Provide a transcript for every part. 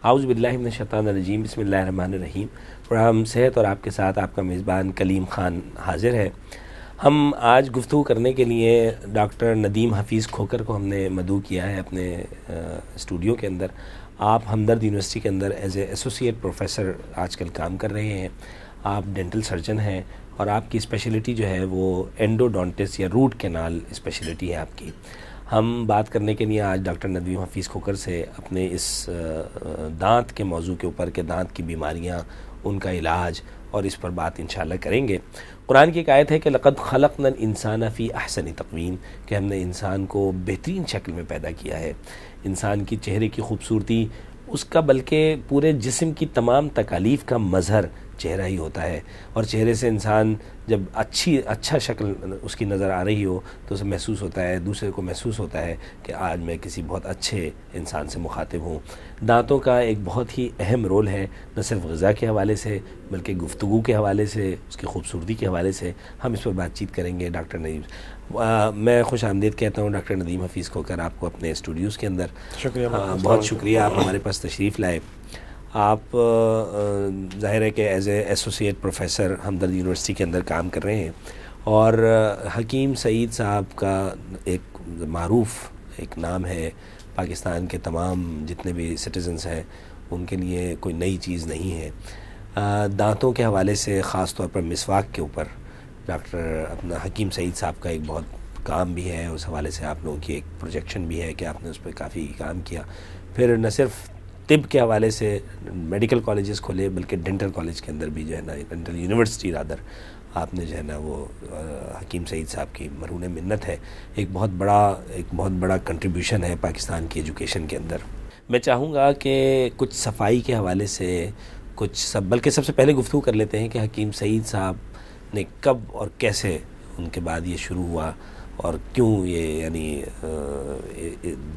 اعوذ باللہ من الشیطان الرجیم، بسم اللہ الرحمن الرحیم۔ پروگرام صحت اور آپ کے ساتھ آپ کا میزبان کلیم خان حاضر ہے۔ ہم آج گفتگو کرنے کے لیے ڈاکٹر ندیم حفیظ کھوکر کو ہم نے مدعو کیا ہے اپنے اسٹوڈیو کے اندر۔ آپ ہمدرد یونیورسٹی کے اندر ایز اے ایسوسیٹ پروفیسر آج کل کام کر رہے ہیں۔ آپ ڈینٹل سرجن ہیں اور آپ کی اسپیشلٹی جو ہے وہ اینڈوڈونٹس یا روٹ کینال اسپیشلٹی ہے آپ کی۔ ہم بات کرنے کے لیے آج ڈاکٹر ندیم حفیظ کھوکر سے اپنے اس دانت کے موضوع کے اوپر کہ دانت کی بیماریاں، ان کا علاج اور اس پر بات انشاءاللہ کریں گے۔ قرآن کی ایک آیت ہے کہ لقد خلقنا الانسان فی احسن تقویم، کہ ہم نے انسان کو بہترین شکل میں پیدا کیا ہے۔ انسان کی چہرے کی خوبصورتی اس کا بلکہ پورے جسم کی تمام تکالیف کا مظہر چہرہ ہی ہوتا ہے، اور چہرے سے انسان جب اچھا شکل اس کی نظر آ رہی ہو تو اسے محسوس ہوتا ہے، دوسرے کو محسوس ہوتا ہے کہ آج میں کسی بہت اچھے انسان سے مخاطب ہوں۔ دانتوں کا ایک بہت ہی اہم رول ہے، نہ صرف غذا کے حوالے سے بلکہ گفتگو کے حوالے سے، اس کی خوبصورتی کے حوالے سے۔ ہم اس پر بات چیت کریں گے ڈاکٹر ندیم۔ میں خوش آمدید کہتا ہوں ڈاکٹر ندیم حفیظ کھوکر آپ کو اپنے اسٹوڈیوز کے اندر۔ شکریہ، بہت شکریہ آپ ہمارے پاس تشریف لائے۔ آپ ظاہر ہے کہ as a associate professor Hamdard university کے اندر کام کر رہے ہیں، اور حکیم سعید صاحب کا ایک معروف ایک نام ہے، پاکستان کے تمام جتنے بھی سٹیزنز ہیں ان کے لیے کوئی نئی چیز نہیں ہے۔ دانتوں کے حوالے سے خاص طور پر مسواک کے اوپر ڈاکٹر اپنا حکیم سعید صاحب کا ایک بہت کام بھی ہے، اس حوالے سے آپ لوگوں کی ایک پروجیکشن بھی ہے کہ آپ نے اس پہ کافی کام کیا۔ پھر نہ صرف طب کے حوالے سے میڈیکل کالجز کھولے بلکہ ڈینٹل کالج کے اندر بھی جو ہے نا، ڈینٹل یونیورسٹی رادر، آپ نے جو ہے نا وہ حکیم سعید صاحب کی مرہون منت ہے، ایک بہت بڑا کنٹریبیوشن ہے پاکستان کی ایجوکیشن کے اندر۔ میں چاہوں گا کہ کچھ صفائی کے حوالے سے بلکہ سب سے پہلے گفتگو کر لیتے ہیں کہ حکیم سعید صاحب نے کب اور کیسے ان کے بعد یہ شروع ہوا، اور کیوں یہ یعنی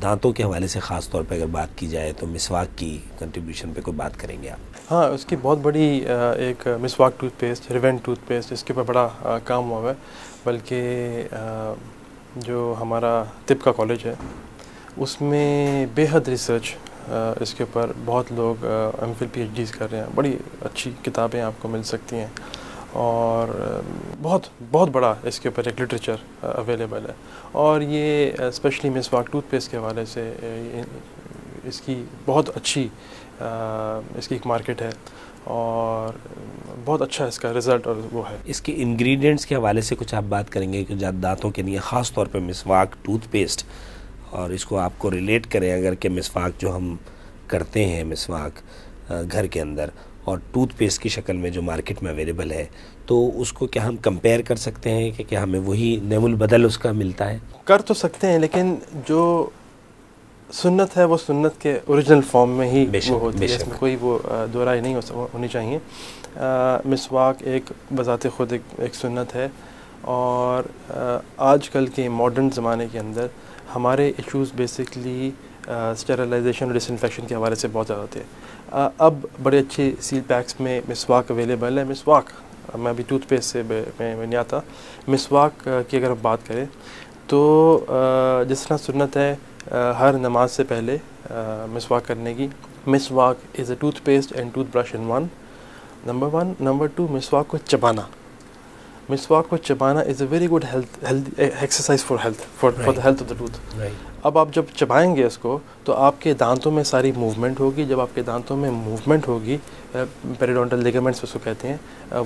دانتوں کے حوالے سے خاص طور پہ اگر بات کی جائے تو مسواک کی کنٹریبیوشن پہ کوئی بات کریں گے آپ؟ ہاں، اس کی بہت بڑی ایک مسواک ٹوتھ پیسٹ، ریوینٹ ٹوتھ پیسٹ، اس کے اوپر بڑا کام ہوا ہے۔ بلکہ جو ہمارا طب کا کالج ہے اس میں بے حد ریسرچ اس کے اوپر، بہت لوگ M Phil P H Ds کر رہے ہیں، بڑی اچھی کتابیں آپ کو مل سکتی ہیں، اور بہت بڑا اس کے اوپر ایک لٹریچر اویلیبل ہے۔ اور یہ اسپیشلی مسواک ٹوتھ پیسٹ کے حوالے سے اس کی بہت اچھی اس کی ایک مارکیٹ ہے، اور بہت اچھا اس کا رزلٹ اور وہ ہے۔ اس کے انگریڈینٹس کے حوالے سے کچھ آپ بات کریں گے کہ دانتوں کے لیے خاص طور پہ مسواک ٹوتھ پیسٹ، اور اس کو آپ کو ریلیٹ کریں اگر کہ مسواک جو ہم کرتے ہیں مسواک گھر کے اندر اور ٹوتھ پیسٹ کی شکل میں جو مارکیٹ میں اویلیبل ہے، تو اس کو کیا ہم کمپیئر کر سکتے ہیں کہ کیا ہمیں وہی نعم البدل اس کا ملتا ہے؟ کر تو سکتے ہیں، لیکن جو سنت ہے وہ سنت کے اوریجنل فارم میں ہی وہ ہوتی ہے، اس میں کوئی وہ دو رائے نہیں ہونی چاہیے۔ مسواک ایک بذات خود ایک سنت ہے، اور آج کل کے ماڈرن زمانے کے اندر ہمارے ایشوز بیسکلی اسٹیرلائزیشن اور ڈس انفیکشن کے حوالے سے بہت زیادہ ہوتے ہیں۔ اب بڑے اچھے سیل پیکس میں مسواک اویلیبل ہے۔ مسواک میں ابھی ٹوتھ پیسٹ سے میں نہیں آتا، مسواک کی اگر ہم بات کریں تو جس طرح سنت ہے ہر نماز سے پہلے مسواک کرنے کی۔ مسواک is a tooth paste and tooth brush in one, number one. Number two, مسواک کو چبانا، مسواک کو چبانا is a very good exercise for the health of the tooth. اب آپ جب چبائیں گے اس کو تو آپ کے دانتوں میں ساری موومنٹ ہوگی، جب آپ کے دانتوں میں موومنٹ ہوگی، پیریڈونٹل لیگامنٹس اس کو کہتے ہیں،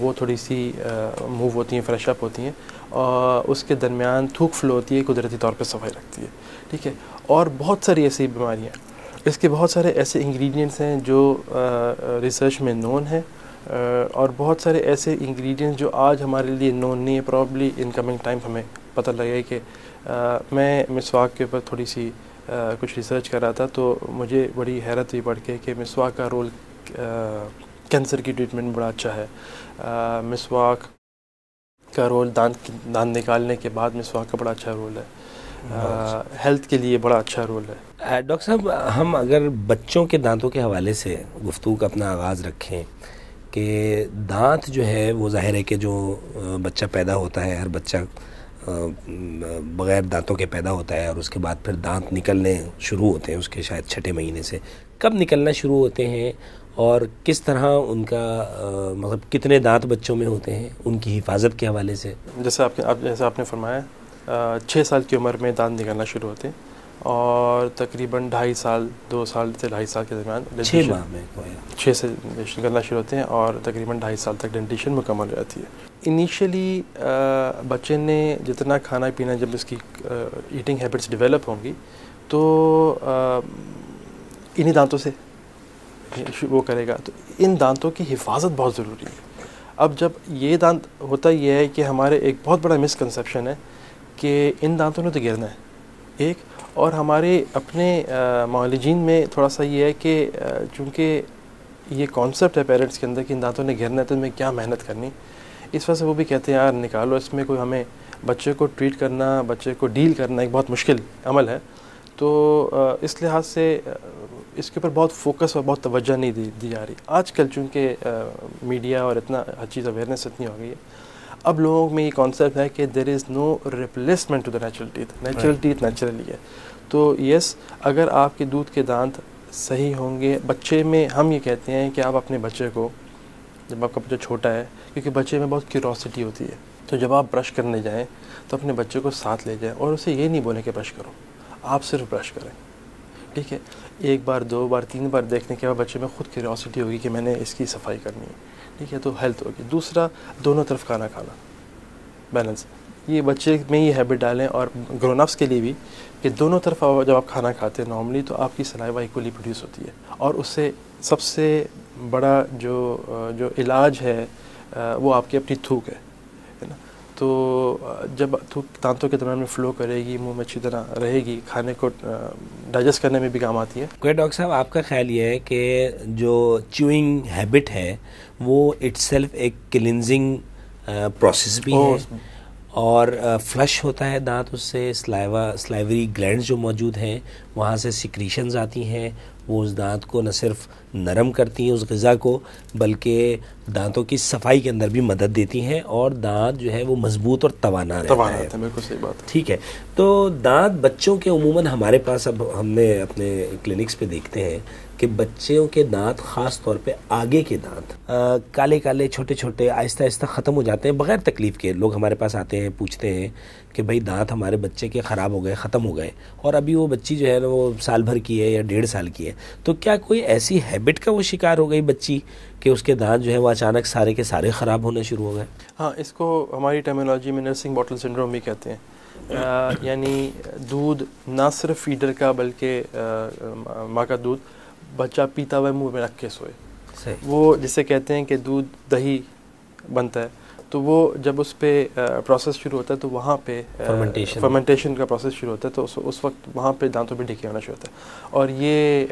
وہ تھوڑی سی موو ہوتی ہیں، فریش اپ ہوتی ہیں، اور اس کے درمیان تھوک فلو ہوتی ہے، قدرتی طور پہ صفائی رکھتی ہے، ٹھیک ہے۔ اور بہت ساری ایسی بیماریاں، اس کے بہت سارے ایسے انگریڈینٹس ہیں جو ریسرچ میں نون ہیں، اور بہت سارے ایسے انگریڈینٹس جو آج ہمارے لیے نون نہیں ہے، پرابلی ان کمنگ ٹائم ہمیں پتہ لگے کہ میں مسواک کے اوپر تھوڑی سی کچھ ریسرچ کر رہا تھا، تو مجھے بڑی حیرت ہوئی پڑھ کے کہ مسواک کا رول کینسر کی ٹریٹمنٹ میں بڑا اچھا ہے۔ مسواک کا رول دانت نکالنے کے بعد مسواک کا بڑا اچھا رول ہے، ہیلتھ کے لیے بڑا اچھا رول ہے۔ ڈاکٹر صاحب، ہم اگر بچوں کے دانتوں کے حوالے سے گفتگو کا اپنا آغاز رکھیں کہ دانت جو ہے وہ ظاہر ہے کہ جو بچہ پیدا ہوتا ہے، ہر بچہ بغیر دانتوں کے پیدا ہوتا ہے، اور اس کے بعد پھر دانت نکلنے شروع ہوتے ہیں اس کے شاید چھٹے مہینے سے کب نکلنا شروع ہوتے ہیں اور کس طرح ان کا مطلب کتنے دانت بچوں میں ہوتے ہیں ان کی حفاظت کے حوالے سے؟ جیسے آپ نے فرمایا 6 سال کی عمر میں دانت نکلنا شروع ہوتے ہیں اور تقریباً 2.5 سال 2 سال سے 2.5 سال کے درمیان 6 ماہ میں 6 سے نکلنا شروع ہوتے ہیں اور تقریباً 2.5 سال تک ڈینٹیشن مکمل ہو جاتی ہے. انیشلی بچے نے جتنا کھانا پینا جب اس کی ایٹنگ ہیبٹس ڈیولپ ہوں گی تو انہی دانتوں سے وہ کرے گا. تو ان دانتوں کی حفاظت بہت ضروری ہے. اب جب یہ دانت ہوتا یہ ہے کہ ہمارے ایک بہت بڑا مسکنسیپشن ہے کہ ان دانتوں نے تو گرنا ہے ایک، اور ہمارے اپنے معالجین میں تھوڑا سا یہ ہے کہ چونکہ یہ کانسیپٹ ہے پیرنٹس کے اندر کہ ان دانتوں نے گرنا ہے تو میں کیا محنت کرنی، اس وجہ سے وہ بھی کہتے ہیں یار نکالو، اس میں کوئی ہمیں بچے کو ٹریٹ کرنا، بچے کو ڈیل کرنا ایک بہت مشکل عمل ہے. تو اس لحاظ سے اس کے اوپر بہت فوکس اور بہت توجہ نہیں دی جا رہی. آج کل چونکہ میڈیا اور اتنا ہر چیز اویئرنیس اتنی ہو گئی ہے، اب لوگوں میں یہ کانسیپٹ ہے کہ there is no replacement to the natural teeth. Natural teeth naturally ہے. تو یس، اگر آپ کے دودھ کے دانت صحیح ہوں گے بچے میں، ہم یہ کہتے ہیں کہ آپ اپنے بچے کو، جب آپ کا بچہ چھوٹا ہے، کیونکہ بچے میں بہت کیوروسٹی ہوتی ہے، تو جب آپ برش کرنے جائیں تو اپنے بچے کو ساتھ لے جائیں اور اسے یہ نہیں بولیں کہ برش کرو، آپ صرف برش کریں. ٹھیک ہے، 1 بار 2 بار 3 بار دیکھنے کے بعد بچے میں خود کیوروسٹی ہوگی کہ میں نے اس کی صفائی کرنی ہے. ٹھیک ہے، تو ہیلتھ ہوگی. دوسرا، دونوں طرف کھانا کھانا، بیلنس. یہ بچے میں یہ ہیبٹ ڈالیں اور گرون اپس کے لیے بھی کہ دونوں طرف جب آپ کھانا کھاتے ہیں نارملی تو آپ کی سلائیوا ایکولی پروڈیوس ہوتی ہے. اور اس سے سب سے بڑا جو علاج ہے وہ آپ کی اپنی تھوک ہے نا. تو جب تھوک دانتوں کے درمیان میں فلو کرے گی، منہ میں اچھی طرح رہے گی، کھانے کو ڈائجسٹ کرنے میں بھی کام آتی ہے. کوئی ڈاکٹر صاحب آپ کا خیال یہ ہے کہ جو چیوئنگ ہیبٹ ہے وہ اٹ سیلف ایک کلینزنگ پروسیس بھی ہے اور فلش ہوتا ہے دانت، اس سے سلائیوری گلینڈز جو موجود ہیں وہاں سے سیکریشنز آتی ہیں، وہ اس دانت کو نہ صرف نرم کرتی ہیں اس غذا کو، بلکہ دانتوں کی صفائی کے اندر بھی مدد دیتی ہیں اور دانت جو ہے وہ مضبوط اور توانا رہتا ہے. بالکل صحیح بات ہے. ٹھیک ہے، تو دانت بچوں کے عموماً ہمارے پاس اب ہم نے اپنے کلینکس پہ دیکھتے ہیں کہ بچوں کے دانت، خاص طور پہ آگے کے دانت کالے کالے چھوٹے چھوٹے آہستہ آہستہ ختم ہو جاتے ہیں بغیر تکلیف کے. لوگ ہمارے پاس آتے ہیں، پوچھتے ہیں کہ بھائی دانت ہمارے بچے کے خراب ہو گئے، ختم ہو گئے، اور ابھی وہ بچی جو ہے نا وہ سال بھر کی ہے یا 1.5 سال کی ہے. تو کیا کوئی ایسی ہیبٹ کا وہ شکار ہو گئی بچی کہ اس کے دانت جو ہے وہ اچانک سارے کے سارے خراب ہونا شروع ہو گئے؟ ہاں، اس کو ہماری ٹرمینالوجی میں نرسنگ بوٹل سنڈروم بھی کہتے ہیں. یعنی دودھ نہ صرف فیڈر کا بلکہ ماں کا دودھ بچہ پیتا ہوا منہ میں رکھ کے سوئے. وہ جسے کہتے ہیں کہ دودھ دہی بنتا ہے، تو وہ جب اس پہ پروسیس شروع ہوتا ہے تو وہاں پہ فرمنٹیشن کا پروسیس شروع ہوتا ہے، تو اس وقت وہاں پہ دانتوں پہ ڈکے ہونا شروع ہوتا ہے. اور یہ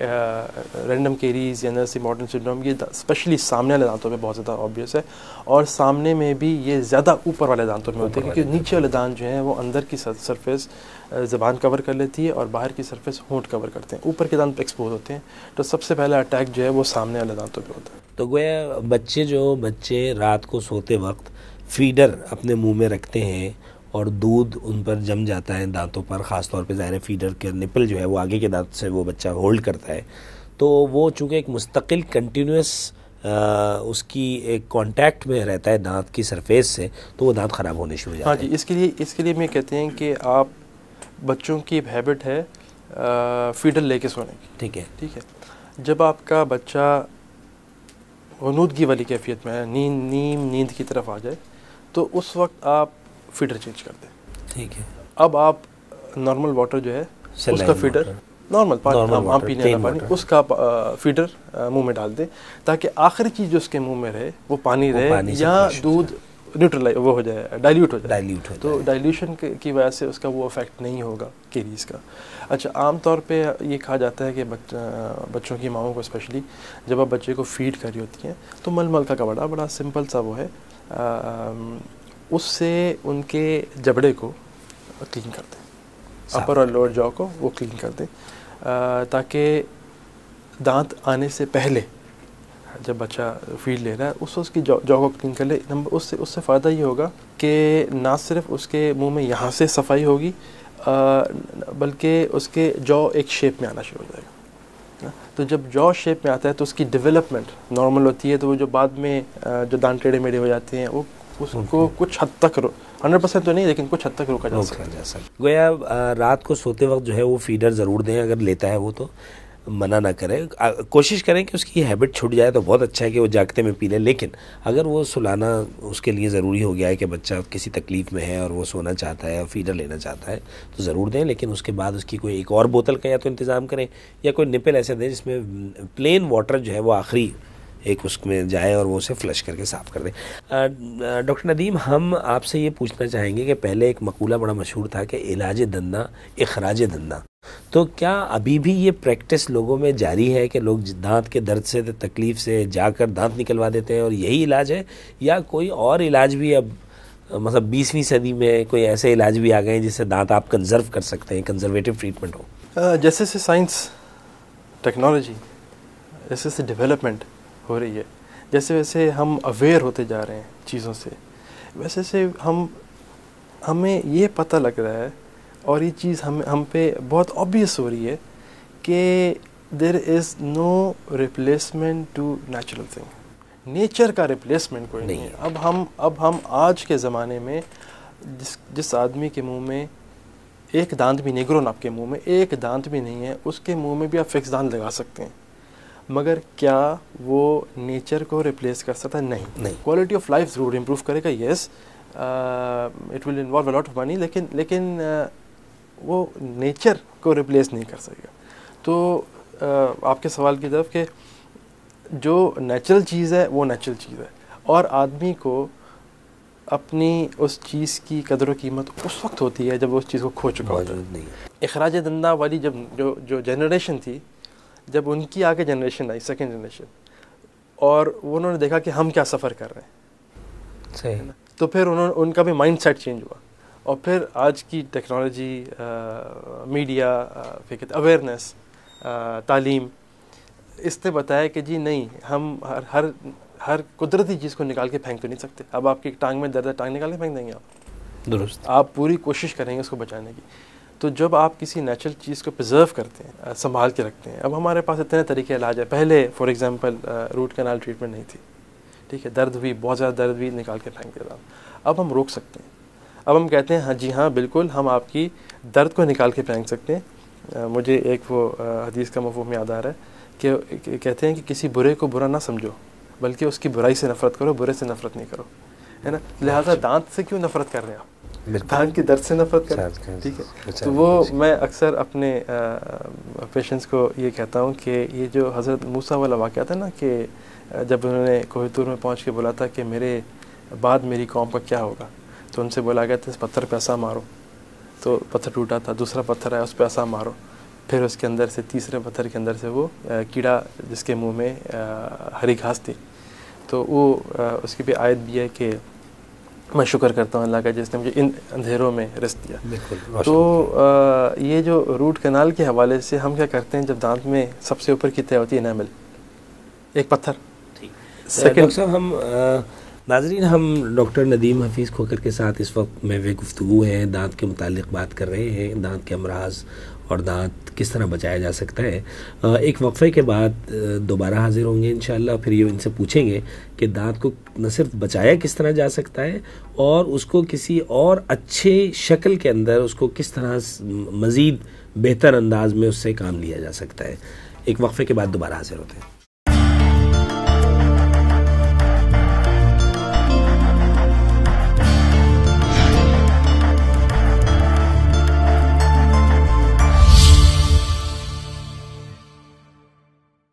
رینڈم کیریز یا نرسنگ بوٹل سنڈروم یہ اسپیشلی سامنے والے دانتوں پہ بہت زیادہ آبویس ہے، اور سامنے میں بھی یہ زیادہ اوپر والے دانتوں میں ہوتے ہیں کیونکہ نیچے والے دانت جو ہیں وہ اندر کی سرفیس زبان کور کر لیتی ہے اور باہر کی سرفیس ہونٹ کور کرتے ہیں. اوپر کے دانت ایکسپوز ہوتے ہیں، تو سب سے پہلا اٹیک جو ہے وہ سامنے والے دانتوں پہ ہوتا ہے. تو گویا بچے رات کو سوتے وقت فیڈر اپنے منہ میں رکھتے ہیں اور دودھ ان پر جم جاتا ہے دانتوں پر، خاص طور پہ ظاہر فیڈر کے نپل جو ہے وہ آگے کے دانت سے وہ بچہ ہولڈ کرتا ہے، تو وہ چونکہ ایک مستقل کنٹینیوس اس کی ایک کانٹیکٹ میں رہتا ہے دانت کی سرفیس سے، تو وہ دانت خراب ہونے شروع ہو جاتے ہیں. ہاں جی، اس کے لیے میں کہتے ہیں کہ آپ بچوں کی ہیبٹ ہے فیڈر لے کے سونے کی. ٹھیک ہے، جب آپ کا بچہ غنودگی والی کیفیت میں ہے، نیند کی طرف آ جائے، تو اس وقت آپ فیڈر چینج کر دیں. ٹھیک ہے، اب آپ نارمل واٹر جو ہے اس کا فیڈر، نارمل پانی عام پینے والا پانی، اس کا فیڈر منہ میں ڈال دیں تاکہ آخری چیز جو اس کے منہ میں رہے وہ پانی رہے، یا دودھ نیوٹرلائز وہ ہو جائے، ڈائلیوٹ ہو جائے. تو ڈائلیوشن کی وجہ سے اس کا وہ افیکٹ نہیں ہوگا کیریز کا. اچھا، عام طور پہ یہ کہا جاتا ہے کہ بچوں کی ماؤں کو اسپیشلی جب آپ بچے کو فیڈ کر رہی ہوتی ہیں تو مل کا بڑا سمپل سا وہ ہے، اس سے ان کے جبڑے کو کلین کر دیں، اپر اور لوور جو کو وہ کلین کر دیں، تاکہ دانت آنے سے پہلے جب بچہ فیڈ لے رہا ہے اس کی جو کو کلین کر لے. اس سے فائدہ یہ ہوگا کہ نہ صرف اس کے منہ میں یہاں سے صفائی ہوگی بلکہ اس کے جو ایک شیپ میں آنا شروع ہو جائے گا. تو جب جو شیپ میں آتا ہے تو اس کی ڈیولپمنٹ نارمل ہوتی ہے, تو وہ جو بعد میں جو دانت ٹیڑھے میڑھے ہو جاتے ہیں وہ اس کو کچھ حد تک 100% تو نہیں لیکن کچھ حد تک روکا جا سکتا ہے. گویا رات کو سوتے وقت جو ہے وہ فیڈر ضرور دیں, اگر لیتا ہے وہ تو منع نہ کریں, کوشش کریں کہ اس کی ہیبٹ چھوٹ جائے تو بہت اچھا ہے کہ وہ جاگتے میں پی لے, لیکن اگر وہ سلانا اس کے لیے ضروری ہو گیا ہے کہ بچہ کسی تکلیف میں ہے اور وہ سونا چاہتا ہے اور فیڈر لینا چاہتا ہے تو ضرور دیں, لیکن اس کے بعد اس کی کوئی ایک اور بوتل کا یا تو انتظام کریں یا کوئی نپل ایسے دیں جس میں پلین واٹر جو ہے وہ آخری ایک اس میں جائے اور وہ اسے فلش کر کے صاف کر دیں. ڈاکٹر ندیم, ہم آپ سے یہ پوچھنا چاہیں گے کہ پہلے ایک مقولہ بڑا مشہور تھا کہ علاج دنداں اخراج دنداں, تو کیا ابھی بھی یہ پریکٹس لوگوں میں جاری ہے کہ لوگ دانت کے درد سے تکلیف سے جا کر دانت نکلوا دیتے ہیں اور یہی علاج ہے, یا کوئی اور علاج بھی اب مطلب 20ویں صدی میں کوئی ایسے علاج بھی آ گئے ہیں جس سے دانت آپ کنزرو کر سکتے ہیں, کنزرویٹو ٹریٹمنٹ ہو؟ جیسے سے سائنس ٹیکنالوجی جیسے سے ڈیولپمنٹ ہو رہی ہے, جیسے ویسے ہم اویئر ہوتے جا رہے ہیں چیزوں سے, ویسے سے ہمیں یہ پتہ لگ رہا ہے اور یہ چیز ہم پہ بہت آبویس ہو رہی ہے کہ there is no replacement to natural thing. Nature کا ریپلیسمنٹ کوئی نہیں ہے. اب ہم آج کے زمانے میں جس آدمی کے منہ میں ایک دانت بھی نہیں, گرون اپ کے منہ میں ایک دانت بھی نہیں ہے, اس کے منہ میں بھی آپ فکس دانت لگا سکتے ہیں, مگر کیا وہ نیچر کو ریپلیس کر سکتا ہے؟ نہیں. کوالٹی آف لائف ضرور امپروو کرے گا, yes it will involve a lot of money, لیکن وہ نیچر کو ریپلیس نہیں کر سکے گا. تو آپ کے سوال کی طرف کہ جو نیچرل چیز ہے وہ نیچرل چیز ہے, اور آدمی کو اپنی اس چیز کی قدر و قیمت اس وقت ہوتی ہے جب وہ اس چیز کو کھو چکا ہوتا ہے. اخراج دنداں والی جب جو جنریشن تھی, جب ان کی آگے جنریشن آئی, سیکنڈ جنریشن, اور انہوں نے دیکھا کہ ہم کیا سفر کر رہے ہیں, صحیح, تو پھر ان کا بھی مائنڈ سیٹ چینج ہوا, اور پھر آج کی ٹیکنالوجی, میڈیا, اویئرنیس, تعلیم, اس نے بتایا کہ جی نہیں, ہم ہر قدرتی چیز کو نکال کے پھینک تو نہیں سکتے. اب آپ کی ٹانگ میں درد ہے, ٹانگ نکال کے پھینک دیں گے آپ؟ درست. آپ پوری کوشش کریں گے اس کو بچانے کی. تو جب آپ کسی نیچرل چیز کو پرزرو کرتے ہیں, سنبھال کے رکھتے ہیں, اب ہمارے پاس اتنے طریقے علاج ہے. پہلے for example root canal treatment نہیں تھی, ٹھیک ہے, درد ہوئی, بہت زیادہ درد ہوئی, نکال کے پھینک دیتا. اب ہم روک سکتے ہیں. اب ہم کہتے ہیں ہاں جی ہاں بالکل, ہم آپ کی درد کو نکال کے پھینک سکتے ہیں. مجھے ایک وہ حدیث کا مفہوم یاد آ رہا ہے کہ کہتے ہیں کہ کسی برے کو برا نہ سمجھو, بلکہ اس کی برائی سے نفرت کرو, برے سے نفرت نہیں کرو, ہے نا. لہٰذا دانت سے کیوں نفرت کر رہے ہیں آپ؟ دانت کی درد سے نفرت کر رہے ہیں, ٹھیک ہے. تو وہ میں اکثر اپنے پیشنٹس کو یہ کہتا ہوں کہ یہ جو حضرت موسیٰ والا واقعہ تھا نا, کہ جب انہوں نے کوہ طور میں پہنچ کے بولا تھا کہ میرے بعد میری قوم کا کیا ہوگا, تو ان سے بولا گیا تھا اس پتھر پہ ایسا مارو, تو پتھر ٹوٹا تھا. دوسرا پتھر آیا, اس پہ ایسا مارو, پھر اس کے اندر سے تیسرے پتھر کے اندر سے وہ کیڑا جس کے منہ میں ہری گھاس تھی, تو وہ اس کی بھی آیت بھی ہے کہ میں شکر کرتا ہوں اللہ کا جس نے مجھے ان اندھیروں میں رزق دیا. تو یہ جو روٹ کنال کے حوالے سے ہم کیا کرتے ہیں, جب دانت میں سب سے اوپر کی طے ہوتی ہے انیمل, ایک پتھر. ڈاکٹر صاحب, ہم ناظرین, ہم ڈاکٹر ندیم حفیظ کھوکر کے ساتھ اس وقت محو گفتگو ہیں, دانت کے متعلق بات کر رہے ہیں, دانت کے امراض اور دانت کس طرح بچایا جا سکتا ہے. ایک وقفے کے بعد دوبارہ حاضر ہوں گے انشاءاللہ, پھر یہ ان سے پوچھیں گے کہ دانت کو نہ صرف بچایا کس طرح جا سکتا ہے, اور اس کو کسی اور اچھے شکل کے اندر اس کو کس طرح مزید بہتر انداز میں اس سے کام لیا جا سکتا ہے. ایک وقفے کے بعد دوبارہ حاضر ہوتے ہیں.